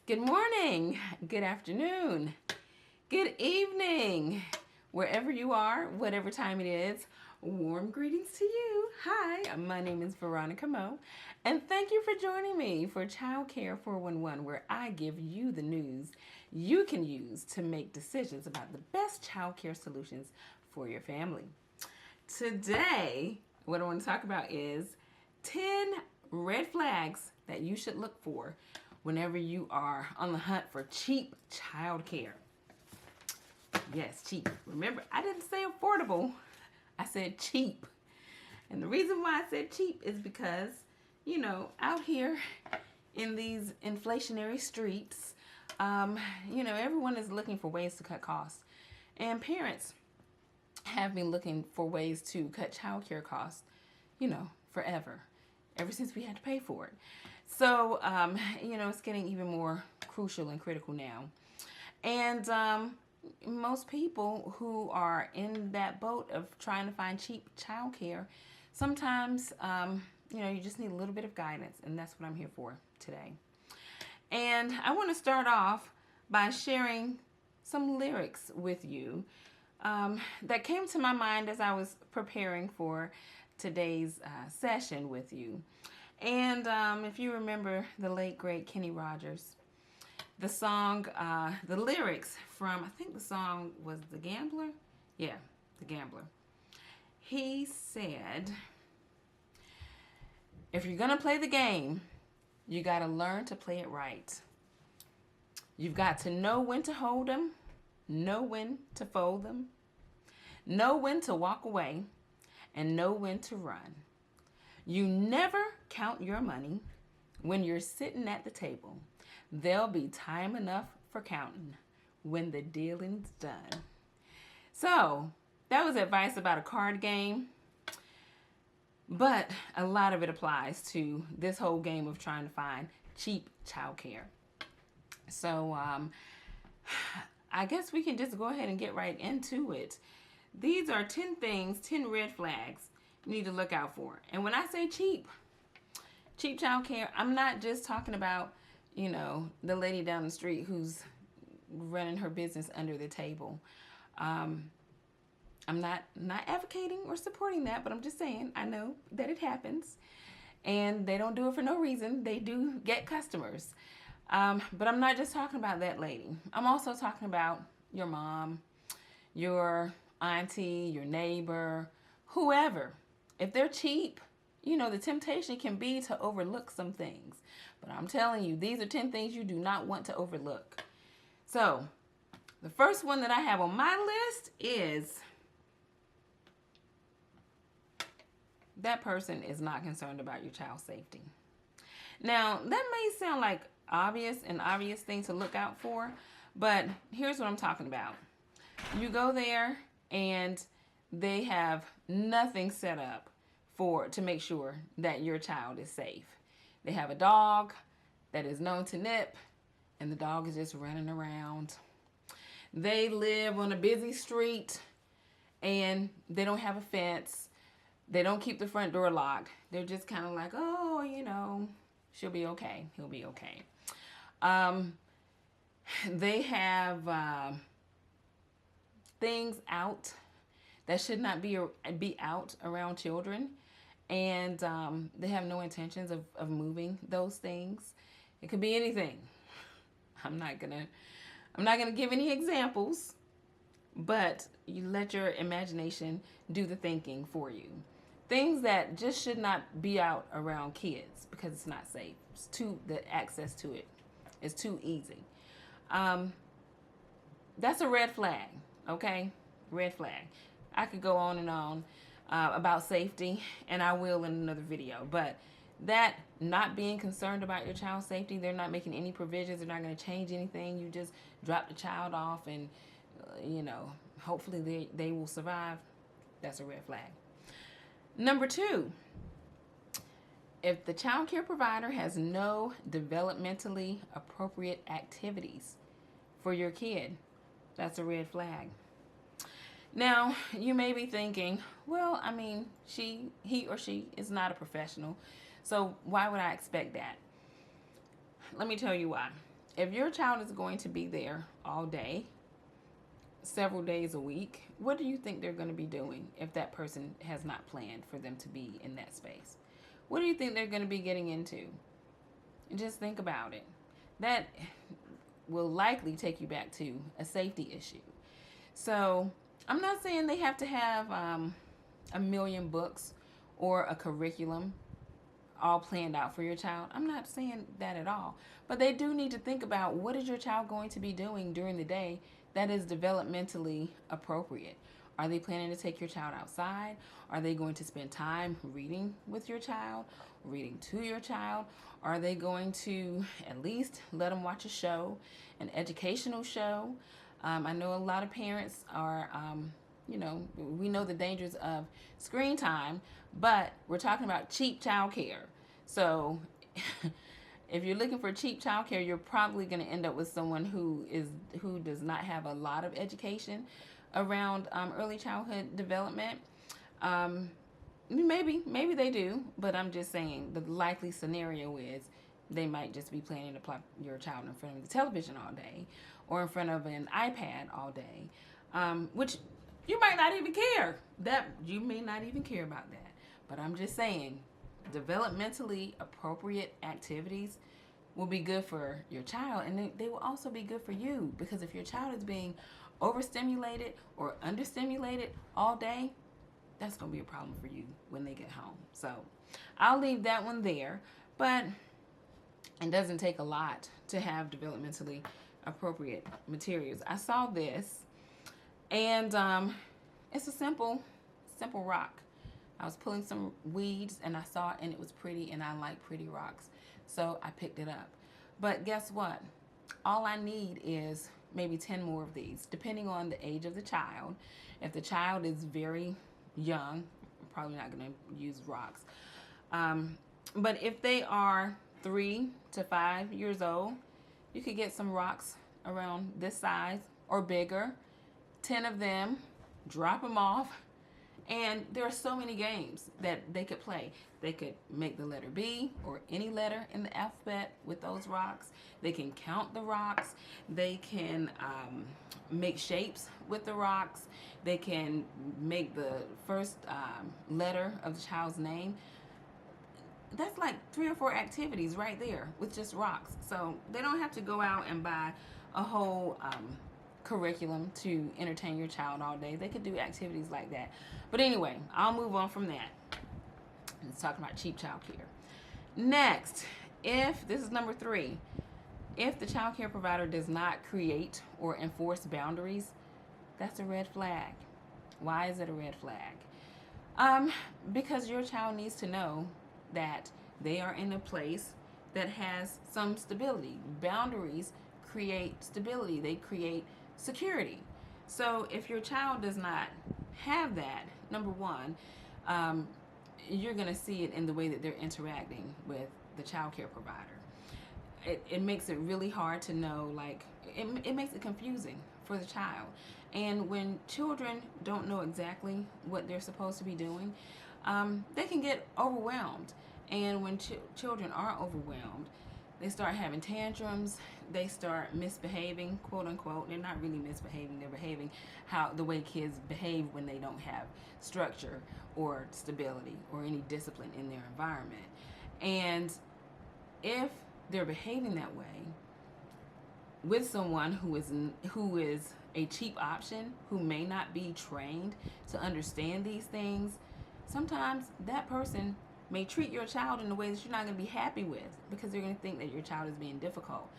Good morning, good afternoon, good evening, wherever you are, whatever time it is. Warm greetings to you. Hi, my name is Veronica Moe, and thank you for joining me for Childcare 411, where I give you the news you can use to make decisions about the best childcare solutions for your family. Today, what I want to talk about is 10 red flags that you should look for whenever you are on the hunt for cheap childcare. Yes, cheap. Remember, I didn't say affordable. I said cheap. And the reason why I said cheap is because, out here in these inflationary streets, everyone is looking for ways to cut costs. And parents have been looking for ways to cut childcare costs, forever, ever since we had to pay for it. So, it's getting even more crucial and critical now. And most people who are in that boat of trying to find cheap childcare, sometimes, you just need a little bit of guidance, and that's what I'm here for today. And I want to start off by sharing some lyrics with you that came to my mind as I was preparing for today's session with you. And if you remember the late, great Kenny Rogers, the song, the lyrics from, I think the song was The Gambler? Yeah, The Gambler. He said, if you're going to play the game, you got to learn to play it right. You've got to know when to hold them, know when to fold them, know when to walk away, and know when to run. You never count your money when you're sitting at the table. There'll be time enough for counting when the dealing's done. So, that was advice about a card game, but a lot of it applies to this whole game of trying to find cheap childcare. So, I guess we can just go ahead and get right into it. These are 10 things, 10 red flags you need to look out for. And when I say cheap childcare, I'm not just talking about, the lady down the street who's running her business under the table. I'm not advocating or supporting that, but I'm just saying I know that it happens, and they don't do it for no reason. They do get customers. But I'm not just talking about that lady. I'm also talking about your mom, your auntie, your neighbor, whoever. If they're cheap, the temptation can be to overlook some things. But I'm telling you, these are 10 things you do not want to overlook. So, the first one that I have on my list is that person is not concerned about your child's safety. Now, that may sound like an obvious thing to look out for, but here's what I'm talking about. You go there and they have nothing set up to make sure that your child is safe. They have a dog that is known to nip, and the dog is just running around. They live on a busy street, and they don't have a fence. They don't keep the front door locked. They're just kind of like, oh, she'll be okay. He'll be okay. They have things out that should not be out around children, and they have no intentions of moving those things. It could be anything. I'm not gonna give any examples, but you let your imagination do the thinking for you. Things that just should not be out around kids because it's not safe. The access to it is too easy. That's a red flag, okay? Red flag. I could go on and on about safety, and I will in another video. But that not being concerned about your child's safety, they're not making any provisions, they're not going to change anything. You just drop the child off and, hopefully they will survive. That's a red flag. Number 2, if the child care provider has no developmentally appropriate activities for your kid, that's a red flag. Now, you may be thinking, well, he or she is not a professional, so why would I expect that? Let me tell you why. if your child is going to be there all day, several days a week, what do you think they're going to be doing if that person has not planned for them to be in that space? What do you think they're going to be getting into? Just think about it. That will likely take you back to a safety issue. So I'm not saying they have to have a million books or a curriculum all planned out for your child. I'm not saying that at all. But they do need to think about, what is your child going to be doing during the day that is developmentally appropriate? Are they planning to take your child outside? Are they going to spend time reading with your child, reading to your child? Are they going to at least let them watch a show, an educational show? I know a lot of parents are, we know the dangers of screen time, but we're talking about cheap childcare. So if you're looking for cheap childcare, you're probably going to end up with someone who does not have a lot of education around early childhood development. Maybe they do, but I'm just saying the likely scenario is they might just be planning to plop your child in front of the television all day or in front of an iPad all day, which you might not even care. You may not even care about that. But I'm just saying, developmentally appropriate activities will be good for your child, and they will also be good for you, because if your child is being overstimulated or understimulated all day, that's going to be a problem for you when they get home. So I'll leave that one there, but it doesn't take a lot to have developmentally appropriate materials. I saw this, and it's a simple rock. I was pulling some weeds and I saw it and it was pretty, and I like pretty rocks, so I picked it up. But guess what? All I need is maybe 10 more of these, depending on the age of the child. If the child is very young, I'm probably not going to use rocks. But if they are 3 to 5 years old, you could get some rocks around this size or bigger, 10 of them, drop them off. And there are so many games that they could play. They could make the letter B or any letter in the alphabet with those rocks. They can count the rocks. They can make shapes with the rocks. They can make the first letter of the child's name. That's like 3 or 4 activities right there with just rocks. So they don't have to go out and buy a whole curriculum to entertain your child all day. They could do activities like that. But anyway, I'll move on from that. Let's talk about cheap childcare. Next, this is number 3, if the childcare provider does not create or enforce boundaries, that's a red flag. Why is it a red flag? Because your child needs to know that they are in a place that has some stability. Boundaries create stability. They create security. So if your child does not have that, number one, you're going to see it in the way that they're interacting with the childcare provider. It makes it really hard to know, it makes it confusing for the child. And when children don't know exactly what they're supposed to be doing, they can get overwhelmed. And when children are overwhelmed, they start having tantrums. They start misbehaving, quote unquote. They're not really misbehaving. They're behaving the way kids behave when they don't have structure or stability or any discipline in their environment. And if they're behaving that way with someone who is a cheap option, who may not be trained to understand these things, sometimes that person may treat your child in a way that you're not going to be happy with, because they're going to think that your child is being difficult.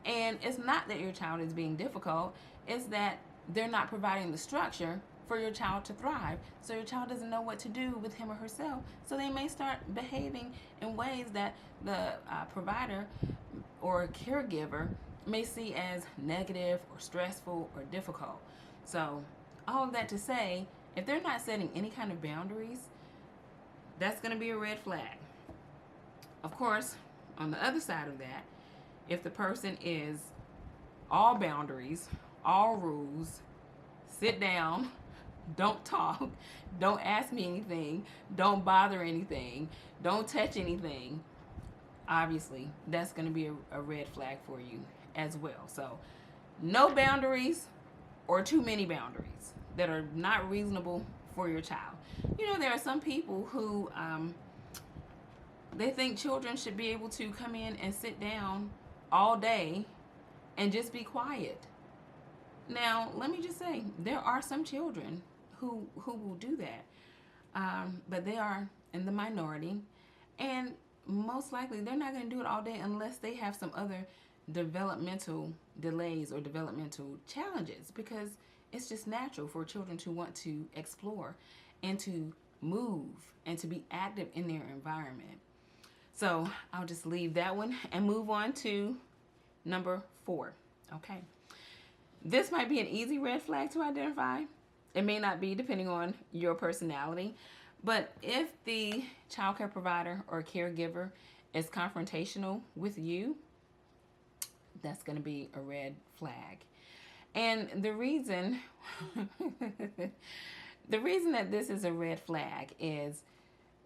And it's not that your child is being difficult, it's that they're not providing the structure for your child to thrive. So your child doesn't know what to do with him or herself. So they may start behaving in ways that the provider or caregiver may see as negative or stressful or difficult. So all of that to say, if they're not setting any kind of boundaries, that's going to be a red flag. Of course, on the other side of that, if the person is all boundaries, all rules, sit down, don't talk, don't ask me anything, don't bother anything, don't touch anything, obviously that's going to be a red flag for you as well. So no boundaries or too many boundaries that are not reasonable for your child. There are some people who they think children should be able to come in and sit down all day and just be quiet. Now, let me just say, there are some children who will do that, but they are in the minority, and most likely they're not going to do it all day unless they have some other developmental delays or developmental challenges, because it's just natural for children to want to explore and to move and to be active in their environment. So I'll just leave that one and move on to number 4. Okay. This might be an easy red flag to identify. It may not be, depending on your personality. But if the childcare provider or caregiver is confrontational with you, that's going to be a red flag. And the reason that this is a red flag is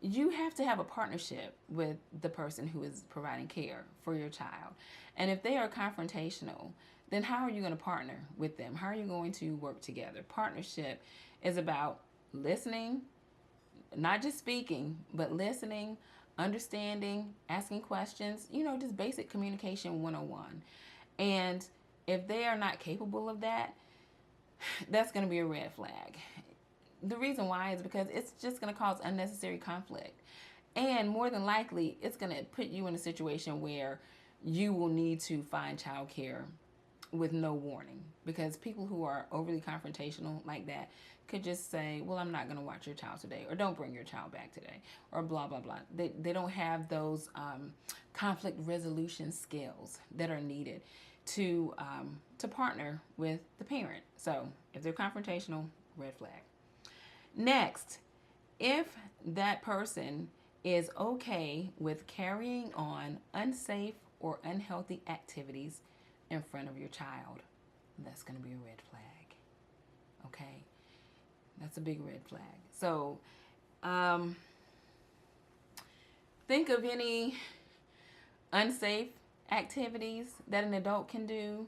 you have to have a partnership with the person who is providing care for your child. And if they are confrontational, then how are you going to partner with them? How are you going to work together? Partnership is about listening, not just speaking, but listening, understanding, asking questions, just basic communication 101. And if they are not capable of that, that's going to be a red flag. The reason why is because it's just going to cause unnecessary conflict. And more than likely, it's going to put you in a situation where you will need to find childcare with no warning, because people who are overly confrontational like that could just say, well, I'm not going to watch your child today, or don't bring your child back today, or blah, blah, blah. They don't have those conflict resolution skills that are needed to partner with the parent. So if they're confrontational, red flag. Next, if that person is okay with carrying on unsafe or unhealthy activities in front of your child, that's going to be a red flag. Okay? That's a big red flag. So, think of any unsafe activities that an adult can do,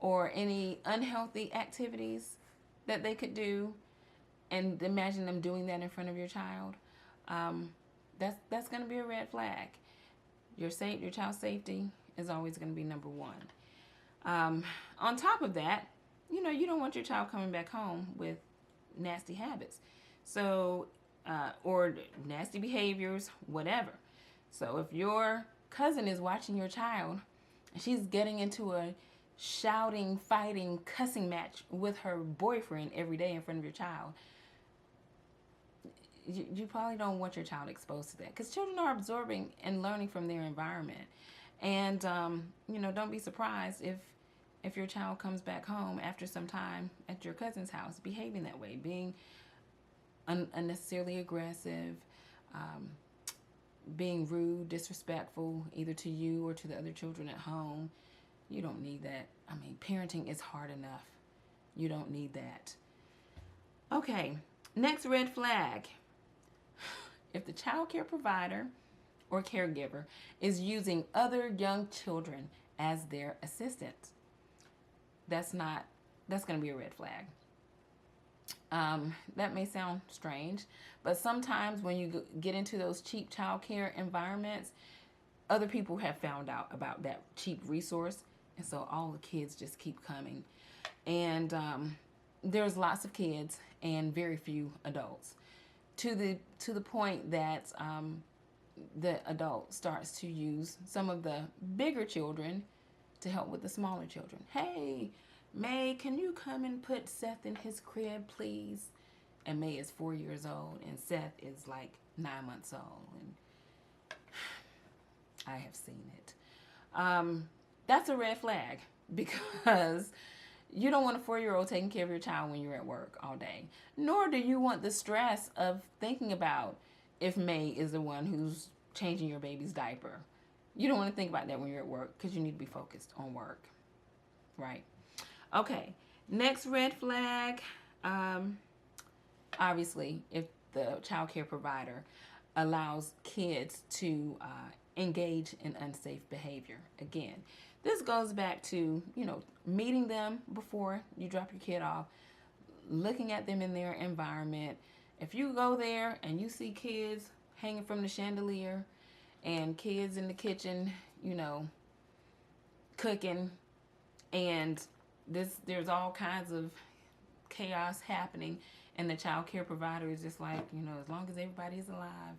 or any unhealthy activities that they could do, and imagine them doing that in front of your child. That's going to be a red flag. Your child's safety is always going to be number 1. On top of that, you don't want your child coming back home with nasty habits, so or nasty behaviors, whatever. So if your cousin is watching your child and she's getting into a shouting, fighting, cussing match with her boyfriend every day in front of your child, you probably don't want your child exposed to that, because children are absorbing and learning from their environment. And don't be surprised if your child comes back home after some time at your cousin's house behaving that way, being unnecessarily aggressive, being rude, disrespectful, either to you or to the other children at home. You don't need that. I mean, parenting is hard enough. You don't need that. Okay, next red flag. If the child care provider or caregiver is using other young children as their assistants, that's going to be a red flag. That may sound strange, but sometimes when you get into those cheap child care environments, other people have found out about that cheap resource, and so all the kids just keep coming. And there's lots of kids and very few adults, to the point that the adult starts to use some of the bigger children to help with the smaller children. Hey, May, can you come and put Seth in his crib, please? And May is 4 years old, and Seth is like 9 months old, and I have seen it. That's a red flag, because you don't want a 4-year-old taking care of your child when you're at work all day. Nor do you want the stress of thinking about if May is the one who's changing your baby's diaper. You don't want to think about that when you're at work, because you need to be focused on work, right? Okay, next red flag. Obviously, if the child care provider allows kids to engage in unsafe behavior. Again, This goes back to, meeting them before you drop your kid off, looking at them in their environment. If you go there and you see kids hanging from the chandelier and kids in the kitchen, cooking, and there's all kinds of chaos happening, and the child care provider is just like, as long as everybody's alive,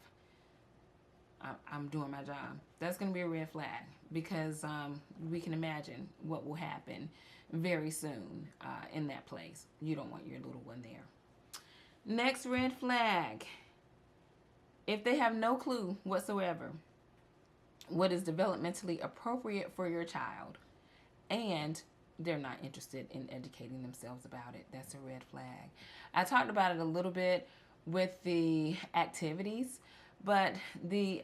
I'm doing my job. That's going to be a red flag, because we can imagine what will happen very soon in that place. You don't want your little one there. Next red flag: if they have no clue whatsoever what is developmentally appropriate for your child, and they're not interested in educating themselves about it, that's a red flag. I talked about it a little bit with the activities, but the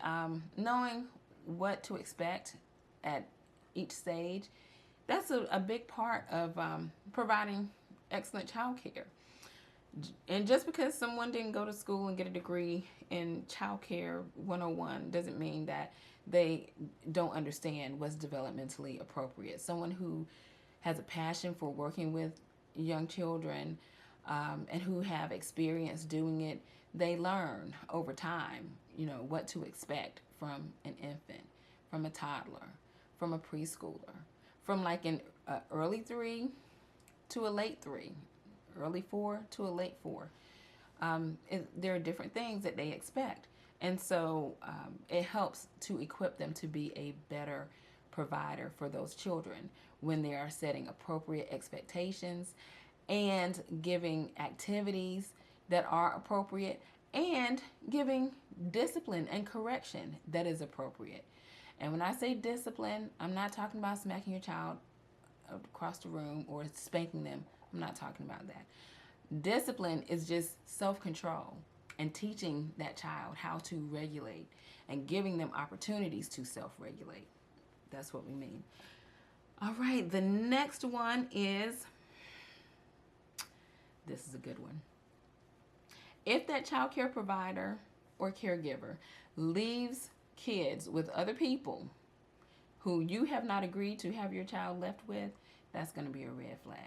knowing what to expect at each stage, that's a big part of providing excellent child care. And just because someone didn't go to school and get a degree in Child Care 101 doesn't mean that they don't understand what's developmentally appropriate. Someone who has a passion for working with young children and who have experience doing it, they learn over time, what to expect from an infant, from a toddler, from a preschooler, from like an early 3 to a late 3. Early 4 to a late 4. There are different things that they expect. And so it helps to equip them to be a better provider for those children when they are setting appropriate expectations and giving activities that are appropriate and giving discipline and correction that is appropriate. And when I say discipline, I'm not talking about smacking your child across the room or spanking them. I'm not talking about that. Discipline is just self-control and teaching that child how to regulate and giving them opportunities to self-regulate. That's what we mean. All right, the next one is, this is a good one. If that child care provider or caregiver leaves kids with other people who you have not agreed to have your child left with, that's going to be a red flag.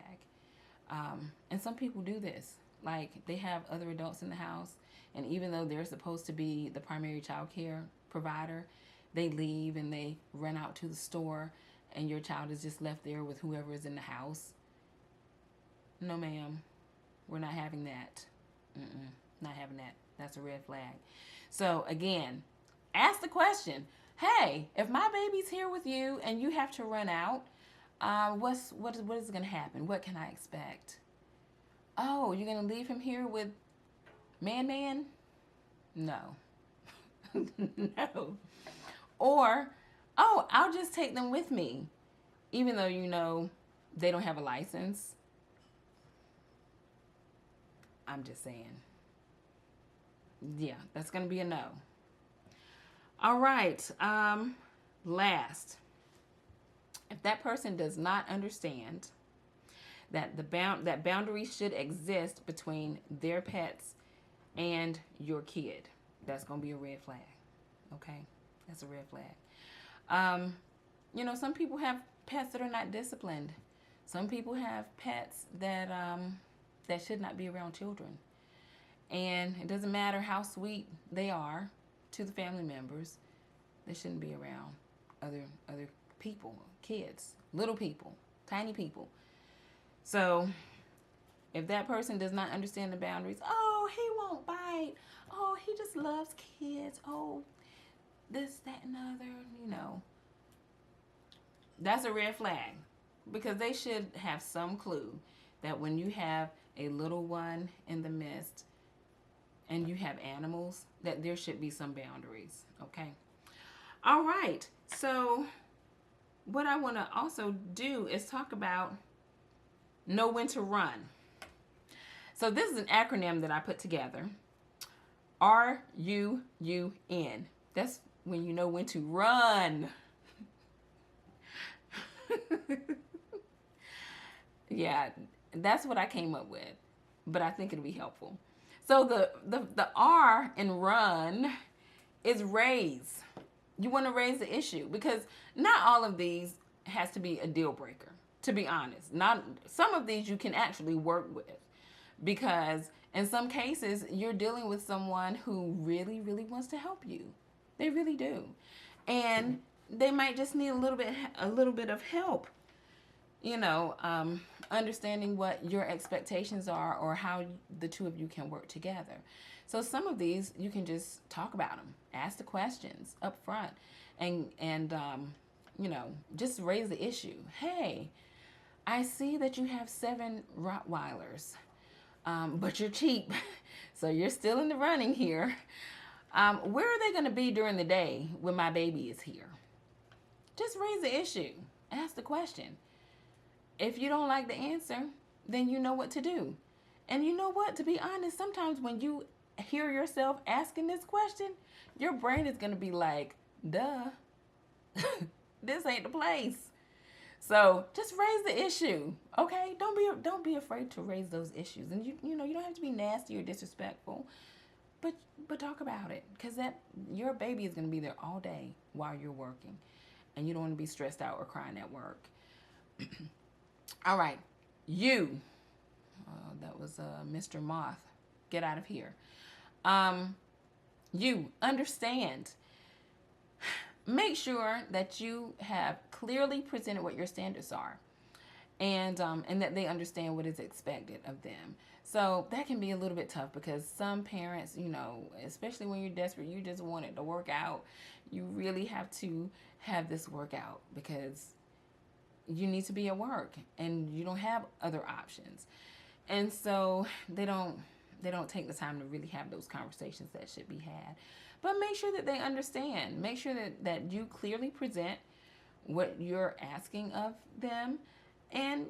And some people do this. Like, they have other adults in the house, and even though they're supposed to be the primary child care provider, they leave and they run out to the store, and your child is just left there with whoever is in the house. No, ma'am. We're not having that. Not having that. That's a red flag. So, again, ask the question, hey, if my baby's here with you and you have to run out, what is going to happen? What can I expect? Oh, you're going to leave him here with man? No. No. Or, oh, I'll just take them with me, even though they don't have a license. I'm just saying. Yeah, that's going to be a no. All right. Last. If that person does not understand that that boundaries should exist between their pets and your kid, that's going to be a red flag. Okay? That's a red flag. Some people have pets that are not disciplined. Some people have pets that should not be around children. And it doesn't matter how sweet they are to the family members, they shouldn't be around other people, kids, little people, tiny people. So if that person does not understand the boundaries, oh, he won't bite, oh, he just loves kids, oh, this, that, and the other, that's a red flag, because they should have some clue that when you have a little one in the midst and you have animals, that there should be some boundaries. Okay? All right. So what I want to also do is talk about know when to run. So this is an acronym that I put together. RUUN. That's when you know when to run. Yeah, that's what I came up with, but I think it'll be helpful. So the R in run is raise. You want to raise the issue, because not all of these has to be a deal breaker, to be honest. Not some of these you can actually work with, because in some cases you're dealing with someone who really, really wants to help you. They really do. And they might just need a little bit of help, understanding what your expectations are or how the two of you can work together. So some of these you can just talk about them, ask the questions up front, and just raise the issue. Hey, I see that you have 7 Rottweilers, but you're cheap, so you're still in the running here. Where are they going to be during the day when my baby is here? Just raise the issue. Ask the question. If you don't like the answer, then you know what to do. And you know what? To be honest, sometimes when you hear yourself asking this question, your brain is going to be like, duh, this ain't the place. So just raise the issue, okay? Don't be afraid to raise those issues. And you don't have to be nasty or disrespectful, but talk about it, because your baby is going to be there all day while you're working, and you don't want to be stressed out or crying at work. All right, that was Mr. Moth. Get out of here. You understand. Make sure that you have clearly presented what your standards are, and that they understand what is expected of them. So that can be a little bit tough, because some parents, especially when you're desperate, you just want it to work out. You really have to have this work out, because you need to be at work and you don't have other options. And so they don't take the time to really have those conversations that should be had. But make sure that they understand. Make sure that you clearly present what you're asking of them, and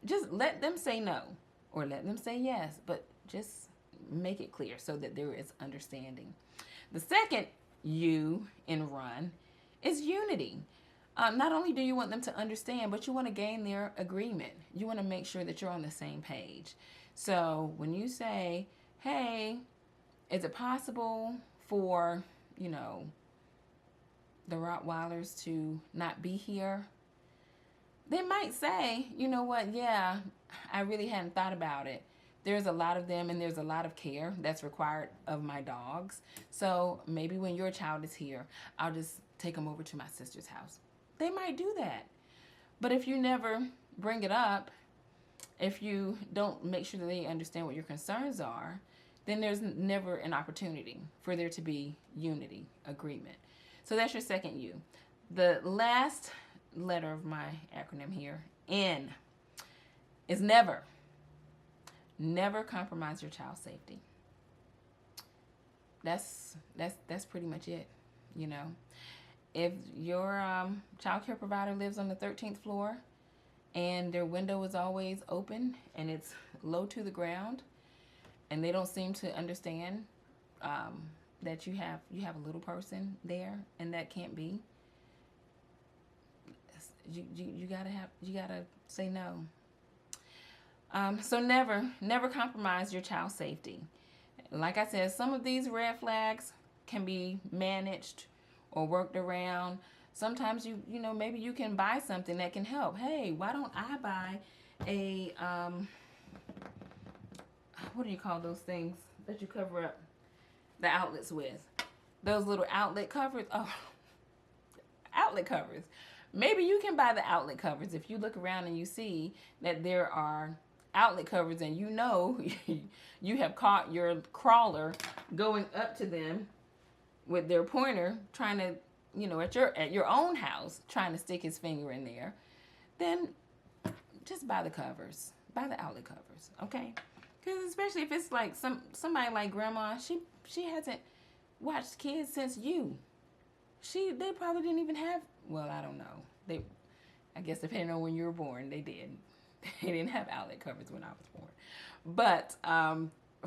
just let them say no or let them say yes, but just make it clear so that there is understanding. The second U in RUN is unity. Not only do you want them to understand, but you want to gain their agreement. You want to make sure that you're on the same page. So when you say, hey, is it possible for, the Rottweilers to not be here? They might say, you know what, yeah, I really hadn't thought about it. There's a lot of them, and there's a lot of care that's required of my dogs. So maybe when your child is here, I'll just take them over to my sister's house. They might do that. But if you never bring it up, if you don't make sure that they understand what your concerns are, then there's never an opportunity for there to be unity, agreement. So that's your second U. The last letter of my acronym here, N, is never. Never compromise your child's safety. That's pretty much it, If your child care provider lives on the 13th floor and their window is always open and it's low to the ground, and they don't seem to understand that you have a little person there, and that can't be, you gotta say no. So never compromise your child's safety. Like I said, some of these red flags can be managed or worked around. Sometimes maybe you can buy something that can help. Hey, why don't I buy a what do you call those things that you cover up the outlets with? Those little outlet covers. Oh, outlet covers. Maybe you can buy the outlet covers if you look around and you see that there are outlet covers, and you have caught your crawler going up to them with their pointer, trying to, at your own house, trying to stick his finger in there. Then just buy the covers, buy the outlet covers, okay? Because especially if it's like somebody like grandma, she hasn't watched kids since you. They probably didn't even have. Well, I don't know. I guess depending on when you were born, they did. They didn't have outlet covers when I was born. But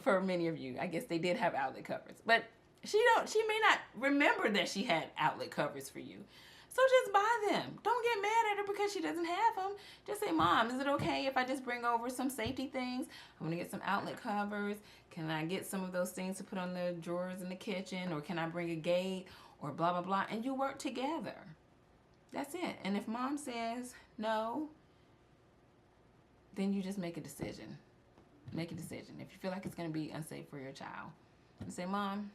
for many of you, I guess they did have outlet covers. But she may not remember that she had outlet covers for you. So just buy them. Don't get mad at her because she doesn't have them. Just say, Mom, is it okay if I just bring over some safety things? I want to get some outlet covers. Can I get some of those things to put on the drawers in the kitchen? Or can I bring a gate? Or blah, blah, blah. And you work together. That's it. And if mom says no, then you just make a decision. Make a decision. If you feel like it's going to be unsafe for your child, and say, Mom,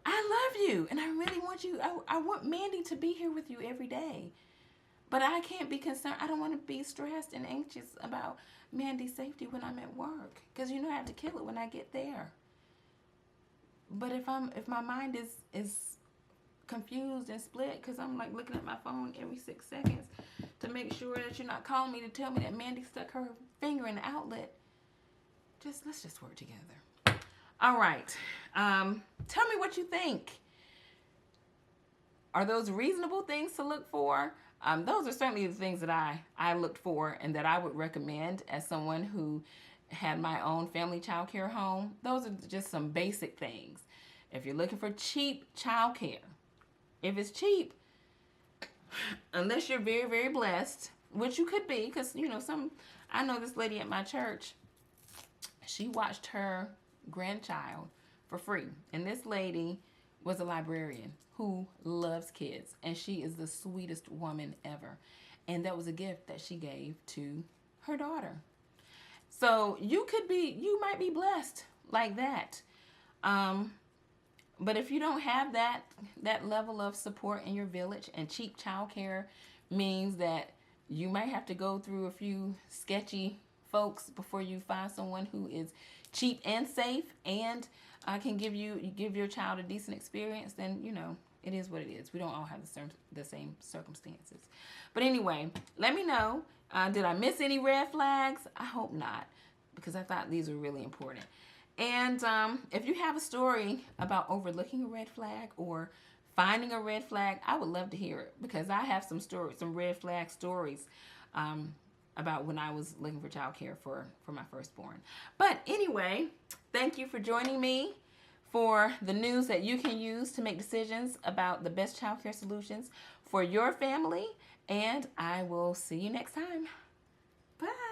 I love you and I really want you. I want Mandy to be here with you every day. But I can't be concerned. I don't want to be stressed and anxious about Mandy's safety when I'm at work, because I have to kill it when I get there. But if my mind is confused and split, because I'm like looking at my phone every 6 seconds to make sure that you're not calling me to tell me that Mandy stuck her finger in the outlet, let's just work together. All right. Tell me what you think. Are those reasonable things to look for? Those are certainly the things that I looked for and that I would recommend as someone who had my own family child care home. Those are just some basic things. If you're looking for cheap child care, if it's cheap, unless you're very, very blessed, which you could be, because, I know this lady at my church, she watched her grandchild for free. And this lady was a librarian who loves kids, and she is the sweetest woman ever. And that was a gift that she gave to her daughter. So you might be blessed like that. But if you don't have that level of support in your village, and cheap childcare means that you might have to go through a few sketchy folks before you find someone who is cheap and safe and can give your child a decent experience, then it is what it is. We don't all have the same circumstances. But anyway, let me know. Did I miss any red flags? I hope not, because I thought these were really important. And if you have a story about overlooking a red flag or finding a red flag, I would love to hear it, because I have some red flag stories about when I was looking for childcare for my firstborn. But anyway, thank you for joining me for the news that you can use to make decisions about the best childcare solutions for your family. And I will see you next time. Bye.